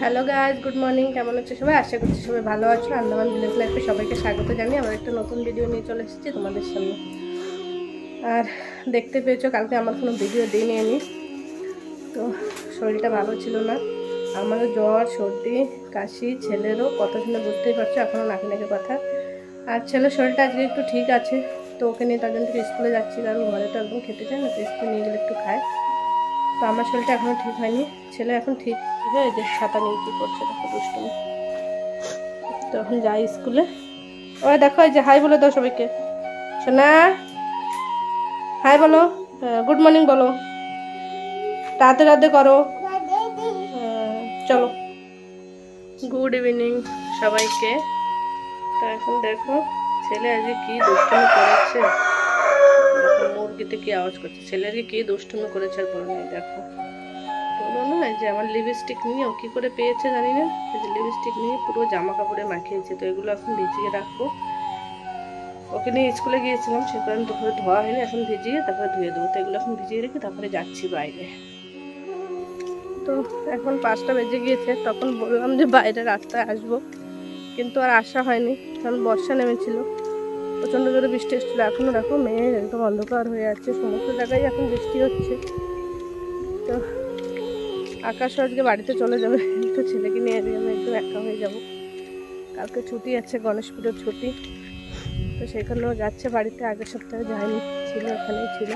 Hello guys, good morning. কেমন আছো সবাই? আশা করছি সবাই ভালো আছো। আন্দামান ভিলেজ লাইফে সবাইকে স্বাগত জানিয়ে আমার একটা নতুন ভিডিও নিয়ে চলে এসেছি তোমাদের সামনে। আর দেখতে পেয়েছো কালকে আমার কোনো ভিডিও দিইনি আমি, তো শরীরটা ভালো ছিল না। আমারও জ্বর, সর্দি, কাশি, ছেলেরও কথা শুনে বুঝতেই পারছো এখনও নাকি নাকি কথা। আর ছেলের শরীরটা আজকে একটু ঠিক আছে, তো ওকে নিয়ে তার জন্য স্কুলে যাচ্ছি, কারণ ঘরে তো একদম খেতে চায় না, তো স্কুলে নিয়ে গেলে একটু খায়। তো আমার শরীরটা এখনও ঠিক হয়নি, ছেলে এখন ঠিক হয়ে যে ছাতা নিয়ে কী করছে দেখো, দুষ্টুমি। তো এখন যাই স্কুলে। ওই দেখো, এই যে হাই বলে দাও সবাইকে। শোনা, হাই বলো, গুড মর্নিং বলো, রাধে রাধে করো। চলো, গুড ইভিনিং সবাইকে। তো এখন দেখো ছেলে আজকে কি দুষ্টুমি করেছে, মুরগিতে কি আওয়াজ করছে, ছেলে আজকে কি দুষ্টুমি করেছে আর বলো না। দেখো বলো না, যে আমার লিপস্টিক নিয়ে ও কী করে পেয়েছে জানি না, এই যে লিপস্টিক নিয়ে পুরো জামা কাপড়ে মাখিয়েছে। তো এগুলো এখন ভিজিয়ে রাখবো, ওকে নিয়ে স্কুলে গিয়েছিলাম সে কারণে দুপুরে ধোয়া হয়নি, এখন ভিজিয়ে তারপরে ধুয়ে দেবো। তো এগুলো এখন ভিজিয়ে রেখে তারপরে যাচ্ছি বাইরে। তো এখন 5টা বেজে গিয়েছে, তখন বললাম যে বাইরে রাস্তায় আসবো, কিন্তু আর আসা হয়নি কারণ বর্ষা নেমেছিল, প্রচণ্ড জোরে বৃষ্টি এসেছিলো। এখনও দেখো মেঘ একদম অন্ধকার হয়ে যাচ্ছে, সমস্ত জায়গায় এখন বৃষ্টি হচ্ছে। তো আকাশও আজকে বাড়িতে চলে যাবে, তো ছেলেকে নিয়ে আজকে আমি একদম একা হয়ে যাব। কালকে ছুটি আছে, গণেশ পুজোর ছুটি, তো সেখানেও যাচ্ছে বাড়িতে। আগের সপ্তাহে যায়নি, ছিল ওখানেই ছিল।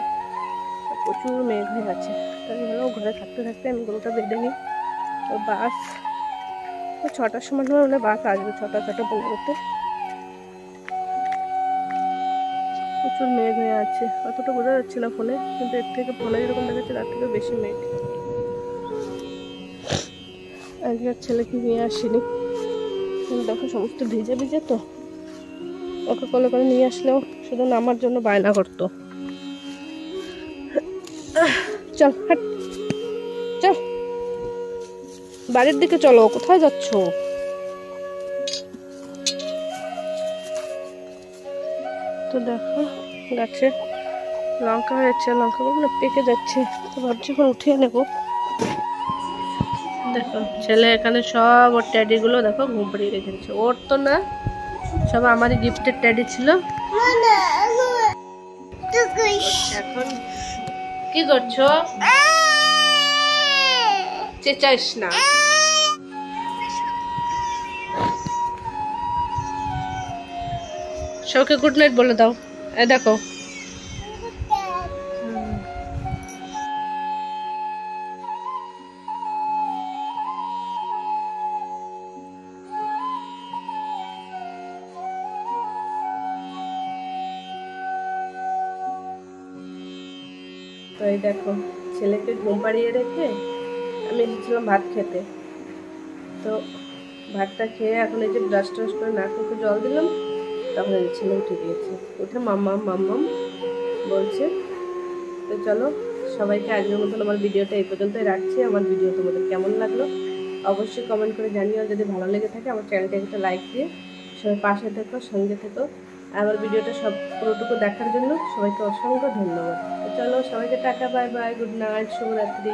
প্রচুর মেঘ হয়ে আছে, তাই হলেও ঘরে থাকতে থাকতে আমি গরুটা বেঁধে নিই। তো বাস 6টার সময় হলে বাস আসবে, 6:15-6:15। প্রচুর মেঘ হয়ে আছে, অতটা বোঝা যাচ্ছে না ফোনে, কিন্তু এর থেকে ফোনে যেরকম দেখাচ্ছে তার থেকে বেশি মেঘ। আজকে আর ছেলেকে নিয়ে আসিনি, দেখো সমস্ত ভিজে ভিজে। তো ওকে কোলে করে নিয়ে আসলেও শুধু নামার জন্য বায়না করতো। চল হাট, চল বাড়ির দিকে চলো, কোথায় যাচ্ছ? তো দেখো গাছে লঙ্কা হয়েছে, লঙ্কাগুলো না পেকে যাচ্ছে, তো ভাবছি এখন উঠিয়ে নেবো। দেখো ছেলে এখানে সব ওর ট্যাডিগুলো দেখো ঘুম পাড়িয়ে রেখেছে, ওর তো না, সব আমারই গিফটের ট্যাডি ছিল। এখন কি করছো? চেঁচাইস না। সবকে গুড নাইট বলে দাও। এই দেখো তো এই দেখো ছেলেকে ঘুম পাড়িয়ে রেখে আমি এসেছিলাম ভাত খেতে। তো ভাতটা খেয়ে এখন এই যে ব্রাশ ট্রাশ করে নাক মুখে জল দিলাম, তখন এই ছেলে উঠে গিয়েছে, উঠে মাম্মাম মাম্মাম বলছে। তো চলো সবাইকে আজকের মতন আমার ভিডিওটা এই পর্যন্তই রাখছি। আমার ভিডিও তোমাদের কেমন লাগলো অবশ্যই কমেন্ট করে জানিও। যদি ভালো লেগে থাকে আমার চ্যানেলটাকে একটা লাইক দিয়ে সবাই পাশে থেকো, সঙ্গে থেকো। আমার ভিডিওটা সব পুরোটুকু দেখার জন্য সবাইকে অসংখ্য ধন্যবাদ। তো চলো সবাইকে tata, bye bye, good night, শুভরাত্রি।